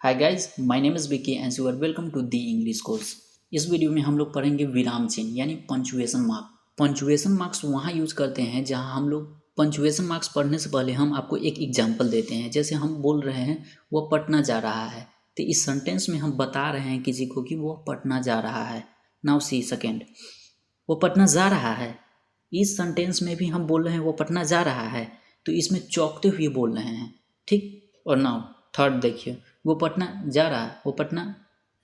Hi guys, my name is Vicky and you are welcome to the English course. इस video में हम लोग पढ़ेंगे विराम चिन्ह यानी पंचुएशन मार्क। पंचुएशन मार्क्स वहाँ यूज़ करते हैं जहाँ हम लोग पंचुएशन मार्क्स पढ़ने से पहले हम आपको एक एग्जांपल देते हैं। जैसे हम बोल रहे हैं वो पटना जा रहा है, तो इस सेंटेंस में हम बता रहे हैं किसी को कि वो पटना जा रहा है। नाउ सी सेकेंड, वो पटना जा रहा है। इस सेंटेंस में भी हम बोल रहे हैं वो पटना जा रहा है, तो इसमें चौंकते हुए बोल रहे हैं, ठीक। और नाउ थर्ड देखिए, वो पटना जा रहा है, वो पटना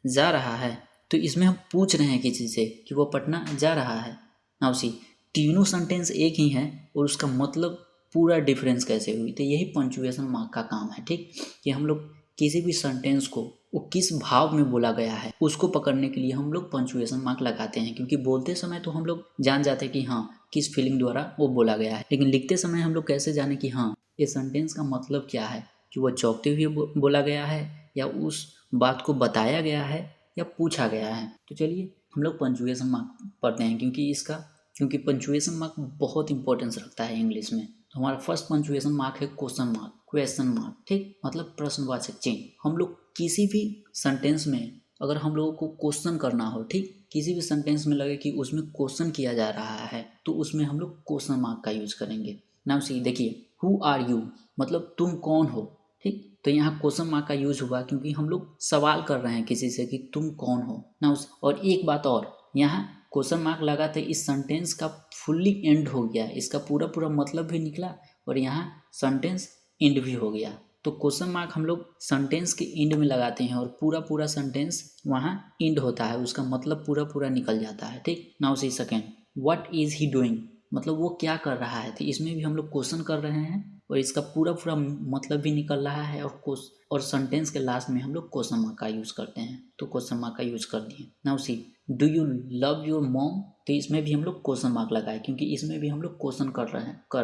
जा रहा है, तो इसमें हम पूछ रहे हैं किसी से कि वो पटना जा रहा है। नाउ सी, तीनों सेंटेंस एक ही हैं और उसका मतलब पूरा डिफरेंस कैसे हुई, तो यही पंचुएशन मार्क का काम है, ठीक। कि हम लोग किसी भी सेंटेंस को वो किस भाव में बोला गया है उसको पकड़ने के लिए हम लोग पंचुएशन मार्क लगाते हैं, क्योंकि बोलते समय तो हम लोग जान जाते हैं कि हाँ किस फीलिंग द्वारा वो बोला गया है, लेकिन लिखते समय हम लोग कैसे जाने कि हाँ ये सेंटेंस का मतलब क्या है, कि वो चौंकते हुए बोला गया है या उस बात को बताया गया है या पूछा गया है। तो चलिए हम लोग पंचुएशन मार्क पढ़ते हैं, क्योंकि पंचुएशन मार्क बहुत इंपॉर्टेंस रखता है इंग्लिश में। तो हमारा फर्स्ट पंचुएशन मार्क है क्वेश्चन मार्क, ठीक, मतलब प्रश्नवाचक चिन्ह। हम लोग किसी भी सेंटेंस में अगर हम लोगों को क्वेश्चन करना हो, ठीक, किसी भी सेंटेंस में लगे कि उसमें क्वेश्चन किया जा रहा है, तो उसमें हम लोग क्वेश्चन मार्क का यूज करेंगे। नाउ सी देखिए, हु आर यू मतलब तुम कौन हो, ठीक। तो यहाँ क्वेश्चन मार्क का यूज हुआ क्योंकि हम लोग सवाल कर रहे हैं किसी से कि तुम कौन हो ना। और एक बात और, यहाँ क्वेश्चन मार्क लगा तो इस सेंटेंस का फुल्ली एंड हो गया, इसका पूरा पूरा मतलब भी निकला और यहाँ सेंटेंस एंड भी हो गया। तो क्वेश्चन मार्क हम लोग सेंटेंस के एंड में लगाते हैं और पूरा पूरा सेंटेंस वहाँ एंड होता है, उसका मतलब पूरा पूरा निकल जाता है, ठीक। Now see second, what is he doing मतलब वो क्या कर रहा है, तो इसमें भी हम लोग क्वेश्चन कर रहे हैं और इसका पूरा पूरा मतलब भी निकल रहा है और सेंटेंस के लास्ट में हम लोग क्वेश्चन मार्क का यूज करते हैं, तो क्वेश्चन मार्क का यूज कर दिए। Now see, do you love your mom, तो इसमें भी हम लोग क्वेश्चन मार्क लगाए क्योंकि इसमें भी हम लोग क्वेश्चन कर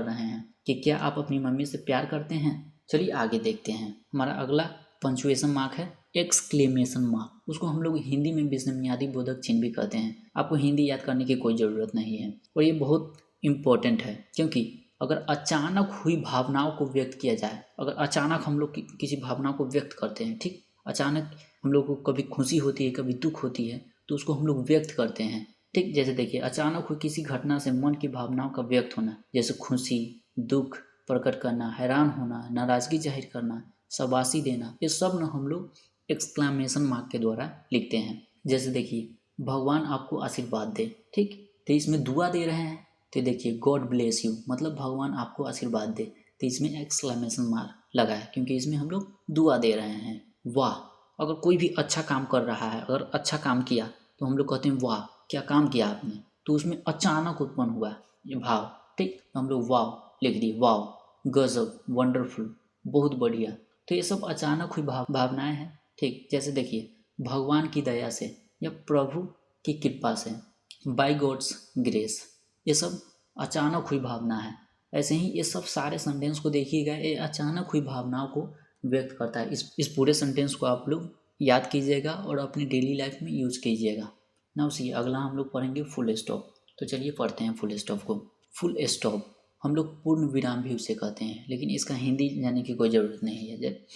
रहे हैं कि क्या आप अपनी मम्मी से प्यार करते हैं। चलिए आगे देखते हैं। हमारा अगला पंचुएशन मार्क है एक्सक्लेमेशन मार्क। उसको हम लोग हिंदी में विस्मयादि बोधक चिन्ह भी कहते हैं। आपको हिंदी याद करने की कोई ज़रूरत नहीं है और ये बहुत इम्पोर्टेंट है, क्योंकि अगर अचानक हुई भावनाओं को व्यक्त किया जाए, अगर अचानक हम लोग किसी भावना को व्यक्त करते हैं, ठीक, अचानक हम लोग को कभी खुशी होती है कभी दुख होती है, तो उसको हम लोग व्यक्त करते हैं, ठीक। जैसे देखिए, अचानक हुई किसी घटना से मन की भावनाओं का व्यक्त होना, जैसे खुशी, दुख प्रकट करना, हैरान होना, नाराजगी जाहिर करना, शाबाशी देना, ये सब ना हम लोग एक्सक्लेमेशन मार्क के द्वारा लिखते हैं। जैसे देखिए, भगवान आपको आशीर्वाद दे, ठीक, तो इसमें दुआ दे रहे हैं, तो देखिए गॉड ब्लेस यू मतलब भगवान आपको आशीर्वाद दे, तो इसमें एक्सक्लेमेशन मार्क लगा है क्योंकि इसमें हम लोग दुआ दे रहे हैं। वाह, अगर कोई भी अच्छा काम कर रहा है, अगर अच्छा काम किया तो हम लोग कहते हैं वाह क्या काम किया आपने, तो उसमें अचानक उत्पन्न हुआ ये भाव, ठीक, तो हम लोग वाह लिख दिए, वाह, गजब, वंडरफुल, बहुत बढ़िया। तो ये सब अचानक हुई भावनाएं हैं, ठीक। जैसे देखिए, भगवान की दया से या प्रभु की कृपा से, बाय गॉड्स ग्रेस, ये सब अचानक हुई भावना है। ऐसे ही ये सब सारे सेंटेंस को देखिएगा, ये अचानक हुई भावनाओं को व्यक्त करता है। इस पूरे सेंटेंस को आप लोग याद कीजिएगा और अपनी डेली लाइफ में यूज कीजिएगा। नाउ सी, अगला हम लोग पढ़ेंगे फुल स्टॉप। तो चलिए पढ़ते हैं फुल स्टॉप को। फुल स्टॉप हम लोग पूर्ण विराम भी उसे कहते हैं, लेकिन इसका हिंदी जाने की कोई ज़रूरत नहीं है।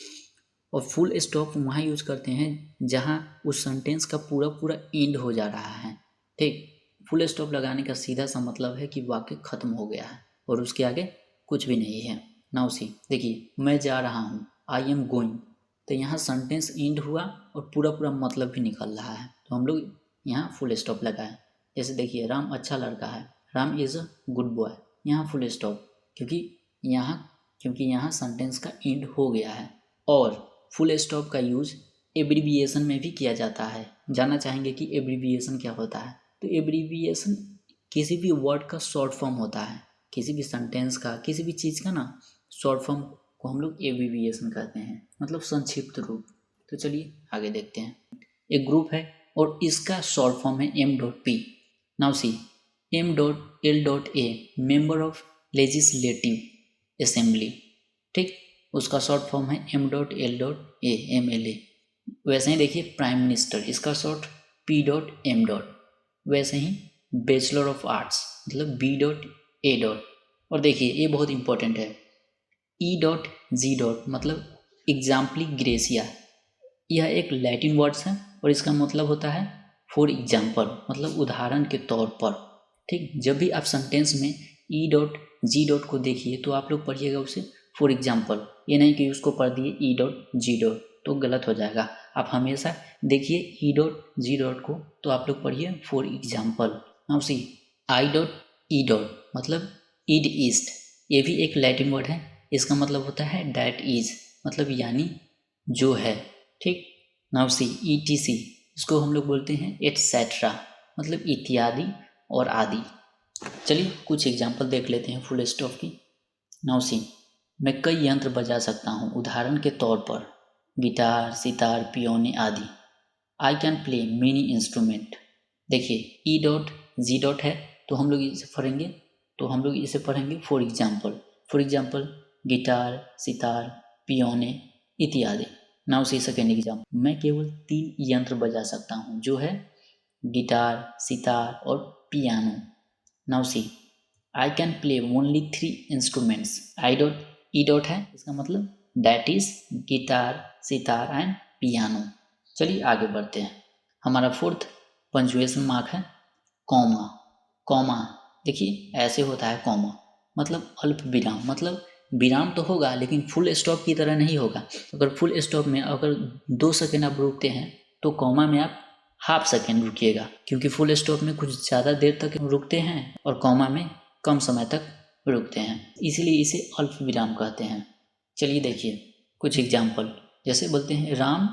और फुल स्टॉप वहाँ यूज करते हैं जहाँ उस सेंटेंस का पूरा पूरा एंड हो जा रहा है, ठीक। फुल स्टॉप लगाने का सीधा सा मतलब है कि वाक्य खत्म हो गया है और उसके आगे कुछ भी नहीं है। नाउ सी देखिए, मैं जा रहा हूँ, आई एम गोइंग, तो यहाँ सेंटेंस एंड हुआ और पूरा पूरा मतलब भी निकल रहा है, तो हम लोग यहाँ फुल स्टॉप लगाए। जैसे देखिए, राम अच्छा लड़का है, Ram is a good boy, यहाँ फुल स्टॉप क्योंकि यहाँ सेंटेंस का एंड हो गया है। और फुल स्टॉप का यूज एब्रीविएशन में भी किया जाता है। जानना चाहेंगे कि एब्रीविएशन क्या होता है, तो एब्रीविएशन किसी भी वर्ड का शॉर्ट फॉर्म होता है, किसी भी सेंटेंस का, किसी भी चीज़ का ना शॉर्ट फॉर्म को हम लोग एब्रीविएशन कहते हैं, मतलब संक्षिप्त रूप। तो चलिए आगे देखते हैं। एक ग्रुप है और इसका शॉर्ट फॉर्म है M.P। Now see, M.L.A member of legislative assembly, ठीक, उसका शॉर्ट फॉर्म है M.L.A MLA। वैसे ही देखिए प्राइम मिनिस्टर, इसका शॉर्ट P.M. वैसे ही बैचलर ऑफ आर्ट्स मतलब B.A। और देखिए ये बहुत इंपॉर्टेंट है, E.G. मतलब एग्जाम्पली ग्रेसिया, यह एक लैटिन वर्ड्स है और इसका मतलब होता है फॉर एग्जाम्पल, मतलब उदाहरण के तौर पर। ठीक, जब भी आप सेंटेंस में ई डॉट जी डॉट को देखिए तो आप लोग पढ़िएगा उसे फॉर एग्जाम्पल, ये नहीं कि उसको पढ़ दिए ई डॉट जी डॉट, तो गलत हो जाएगा। आप हमेशा देखिए ई डॉट जी डॉट को, तो आप लोग पढ़िए for example. Now see I dot E dot मतलब ईड ईस्ट, ये भी एक लैटिन वर्ड है, इसका मतलब होता है डैट इज, मतलब यानी जो है। ठीक, now see E T C, इसको हम लोग बोलते हैं एटसेट्रा, मतलब इत्यादि और आदि। चलिए कुछ एग्जाम्पल देख लेते हैं फुल स्टॉप की। नाउ सी, मैं कई यंत्र बजा सकता हूँ, उदाहरण के तौर पर गिटार, सितार, पियोने आदि। I can play many instrument. देखिए ई डॉट जी डॉट है, तो हम लोग इसे पढ़ेंगे for example. For example guitar, sitar, piano इत्यादि। नाउ सी सेकेंड एग्जाम्पल, मैं केवल 3 यंत्र बजा सकता हूँ, जो है गिटार, सितार और piano. Now see I can play only 3 instruments. I dot E dot है, इसका मतलब that is guitar, sitar and piano. चलिए आगे बढ़ते हैं। हमारा फोर्थ पंचुएशन मार्क है कॉमा। कॉमा देखिए ऐसे होता है कॉमा, मतलब अल्प विराम, मतलब विराम तो होगा लेकिन फुल स्टॉप की तरह नहीं होगा। अगर फुल स्टॉप में अगर 2 सेकेंड आप रुकते हैं तो कॉमा में आप हाफ सेकेंड रुकिएगा, क्योंकि फुल स्टॉप में कुछ ज़्यादा देर तक रुकते हैं और कॉमा में कम समय तक रुकते हैं, इसीलिए इसे अल्प विराम कहते हैं। चलिए देखिए कुछ एग्जाम्पल, जैसे बोलते हैं राम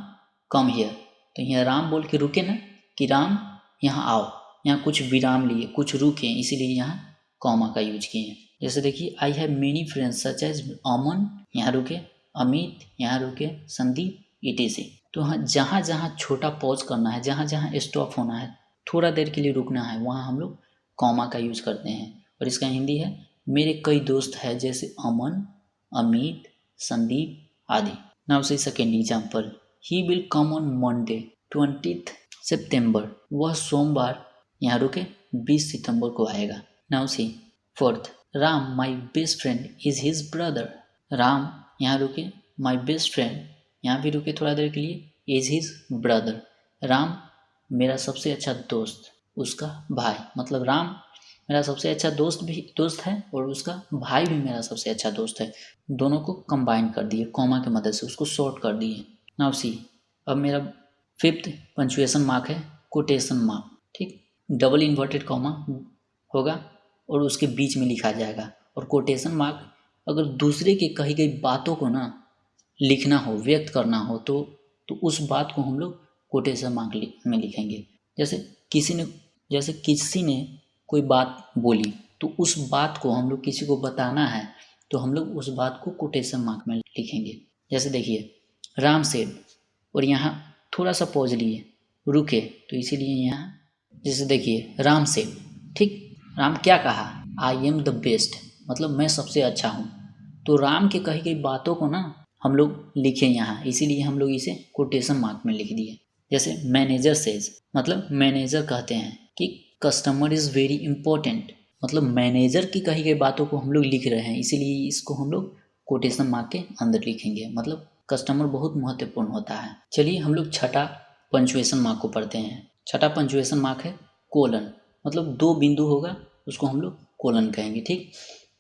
कम हियर, तो यहाँ राम बोल के रुके ना कि राम यहाँ आओ, यहाँ कुछ विराम लिए, कुछ रुके, इसीलिए यहाँ कॉमा का यूज किए। जैसे देखिए I have many friends such as Aman, यहाँ रुके, अमित यहाँ रुके, संदीप etc। तो हाँ जहाँ जहाँ छोटा पॉज करना है, जहाँ जहाँ स्टॉप होना है, थोड़ा देर के लिए रुकना है, वहाँ हम लोग कॉमा का यूज करते हैं। और इसका हिंदी है मेरे कई दोस्त हैं जैसे अमन, अमित, संदीप आदि। नाउ से second example, he will come on Monday 20 सितंबर, वह सोमवार यहाँ रुके 20 सितंबर को आएगा। Now C fourth, Ram my best friend is his brother. Ram यहाँ रुके, माई बेस्ट फ्रेंड यहाँ भी रुके थोड़ा देर के लिए, इज हिज ब्रदर, राम मेरा सबसे अच्छा दोस्त, उसका भाई, मतलब राम मेरा सबसे अच्छा दोस्त है और उसका भाई भी मेरा सबसे अच्छा दोस्त है। दोनों को कंबाइन कर दिए कॉमा की मदद से, उसको शॉर्ट कर दिए। नाउ सी अब मेरा फिफ्थ पंचुएशन मार्क है कोटेशन मार्क। ठीक, डबल इन्वर्टेड कॉमा होगा और उसके बीच में लिखा जाएगा। और कोटेशन मार्क अगर दूसरे के कही गई बातों को ना लिखना हो, व्यक्त करना हो, तो उस बात को हम लोग कोटेशन मार्क में लिखेंगे। जैसे किसी ने कोई बात बोली, तो उस बात को हम लोग किसी को बताना है तो हम लोग उस बात को कोटेशन मार्क में लिखेंगे। जैसे देखिए राम सेड, और यहाँ थोड़ा सा पॉज लिए, रुके, तो इसीलिए यहाँ जैसे देखिए राम सेड, ठीक, राम क्या कहा, आई एम द बेस्ट, मतलब मैं सबसे अच्छा हूँ। तो राम के कही गई बातों को ना हम लोग लिखें यहाँ, इसीलिए हम लोग इसे कोटेशन मार्क में लिख दिए। जैसे मैनेजर सेज, मतलब मैनेजर कहते हैं कि कस्टमर इज़ वेरी इंपॉर्टेंट, मतलब मैनेजर की कही गई बातों को हम लोग लिख रहे हैं, इसीलिए इसको हम लोग कोटेशन मार्क के अंदर लिखेंगे, मतलब कस्टमर बहुत महत्वपूर्ण होता है। चलिए हम लोग छठा पंचुएशन मार्क को पढ़ते हैं। छठा पंचुएशन मार्क है कोलन, मतलब 2 बिंदु होगा उसको हम लोग कोलन कहेंगे। ठीक,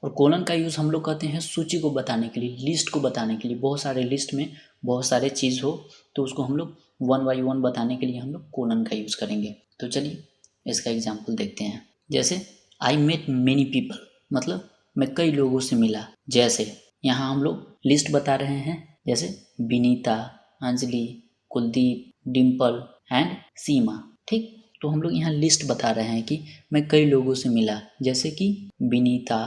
और कोलन का यूज़ हम लोग कहते हैं सूची को बताने के लिए, लिस्ट को बताने के लिए, बहुत सारे लिस्ट में बहुत सारे चीज़ हो तो उसको हम लोग 1 by 1 बताने के लिए हम लोग कोलन का यूज़ करेंगे। तो चलिए इसका एग्जाम्पल देखते हैं। जैसे आई मेट मेनी पीपल, मतलब मैं कई लोगों से मिला। जैसे यहाँ हम लोग लिस्ट बता रहे हैं, जैसे विनीता, अंजलि, कुलदीप, डिम्पल एंड सीमा। ठीक, तो हम लोग यहाँ लिस्ट बता रहे हैं कि मैं कई लोगों से मिला, जैसे कि विनीता,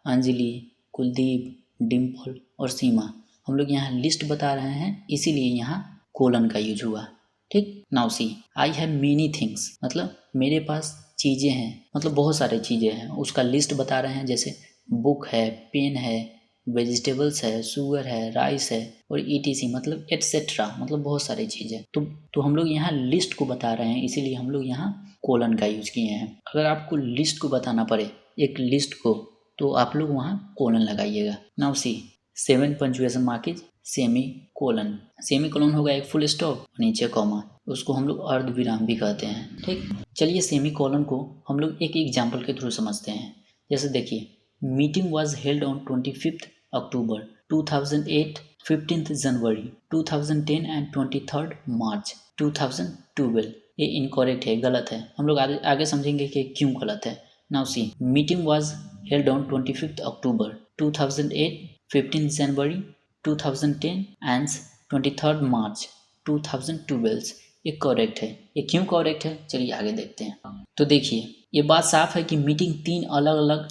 अंजलि, कुलदीप, डिम्पल और सीमा, हम लोग यहाँ लिस्ट बता रहे हैं, इसीलिए यहाँ कोलन का यूज हुआ। ठीक, now see I have many things, मतलब मेरे पास चीज़ें हैं, मतलब बहुत सारे चीज़ें हैं, उसका लिस्ट बता रहे हैं, जैसे बुक है, पेन है, वेजिटेबल्स है, शुगर है, राइस है और etc, मतलब एटसेट्रा, मतलब बहुत सारी चीज़ें। तो हम लोग यहाँ लिस्ट को बता रहे हैं, इसीलिए हम लोग यहाँ कोलन का यूज किए हैं। अगर आपको लिस्ट को बताना पड़े, एक लिस्ट को, तो आप लोग वहाँ कोलन लगाइएगा। Now see 7 punctuation mark is semi colon होगा एक फुल स्टॉप और नीचे कॉमा, उसको हम लोग अर्धविराम भी कहते हैं। ठीक, चलिए सेमी कोलन को हम लोग एक एग्जाम्पल के थ्रू समझते हैं। जैसे देखिए, meeting was held on 25 October 2008, 15 January 2010 and 23 मार्च 2012। ये इनकरेक्ट है, गलत है। हम लोग आगे समझेंगे कि क्यों गलत है। Now see, meeting was held on 25 October 2008, 15 January 2010 and 23 मार्च 2012। ये करेक्ट है। ये क्यों करेक्ट है, चलिए आगे देखते हैं। तो देखिए, ये बात साफ है कि मीटिंग 3 अलग अलग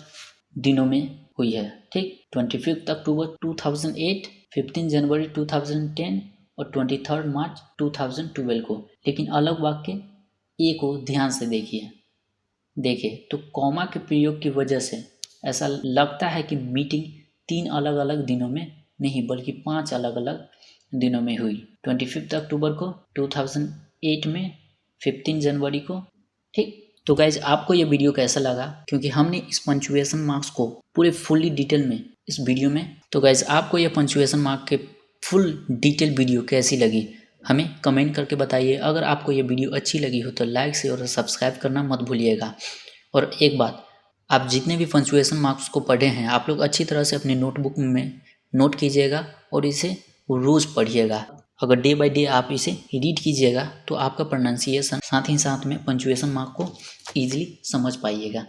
दिनों में हुई है। ठीक, 25 अक्टूबर 2008, 15 जनवरी 2010 और 23 मार्च 2012 को। लेकिन अलग वाक्य ए को ध्यान से देखिए तो कॉमा के प्रयोग की वजह से ऐसा लगता है कि मीटिंग 3 अलग अलग दिनों में नहीं बल्कि 5 अलग अलग दिनों में हुई। 25 अक्टूबर को, 2008 में, 15 जनवरी को। ठीक, तो गाइज आपको ये वीडियो कैसा लगा, क्योंकि हमने इस पंचुएशन मार्क्स को पूरे फुल्ली डिटेल में इस वीडियो में। तो गाइज आपको ये पंचुएशन मार्क के फुल डिटेल वीडियो कैसी लगी हमें कमेंट करके बताइए। अगर आपको ये वीडियो अच्छी लगी हो तो लाइक शेयर और सब्सक्राइब करना मत भूलिएगा। और एक बात, आप जितने भी पंचुएशन मार्क्स को पढ़े हैं आप लोग अच्छी तरह से अपने नोटबुक में नोट कीजिएगा और इसे रोज़ पढ़िएगा। अगर डे बाय डे आप इसे रीड कीजिएगा तो आपका प्रोनाउंसिएशन साथ ही साथ में पंचुएशन मार्क को ईजिली समझ पाइएगा।